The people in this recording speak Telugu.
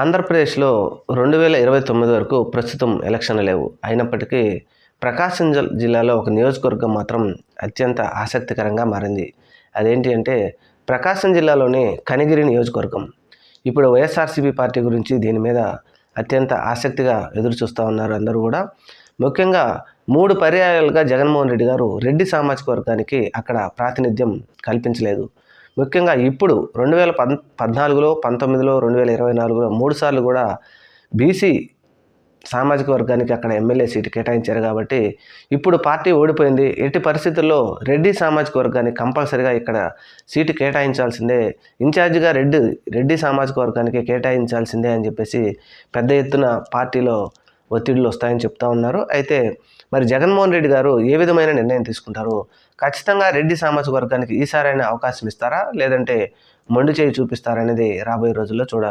ఆంధ్రప్రదేశ్‌లో 2029 వరకు ప్రస్తుతం ఎలక్షన్లు లేవు. అయినప్పటికీ ప్రకాశం జిల్లాలో ఒక నియోజకవర్గం మాత్రం అత్యంత ఆసక్తికరంగా మారింది. అదేంటి అంటే ప్రకాశం జిల్లాలోని కనిగిరి నియోజకవర్గం. ఇప్పుడు వైఎస్ఆర్‌సీపీ పార్టీ గురించి దీని మీద అత్యంత ఆసక్తిగా ఎదురు చూస్తూ ఉన్నారు అందరూ కూడా. ముఖ్యంగా 3 పర్యాయాలుగా జగన్మోహన్ రెడ్డి గారు రెడ్డి సామాజిక వర్గానికి అక్కడ ప్రాతినిధ్యం కల్పించలేదు. ముఖ్యంగా ఇప్పుడు 2014లో, 19లో, 2024లో 3 సార్లు కూడా బీసీ సామాజిక వర్గానికి అక్కడ ఎమ్మెల్యే సీటు కేటాయించారు కాబట్టి ఇప్పుడు పార్టీ ఓడిపోయింది. ఎట్టి పరిస్థితుల్లో రెడ్డి సామాజిక వర్గానికి కంపల్సరిగా ఇక్కడ సీటు కేటాయించాల్సిందే, ఇన్ఛార్జిగా రెడ్డి సామాజిక వర్గానికి కేటాయించాల్సిందే అని చెప్పేసి పెద్ద ఎత్తున పార్టీలో ఒత్తిడులు వస్తాయని చెప్తా ఉన్నారు. అయితే మరి జగన్మోహన్ రెడ్డి గారు ఏ విధమైన నిర్ణయం తీసుకుంటారు? ఖచ్చితంగా రెడ్డి సామాజిక వర్గానికి ఈసారైనా అవకాశం ఇస్తారా, లేదంటే మొండి చేయి చూపిస్తారా అనేది రాబోయే రోజుల్లో చూడాలి.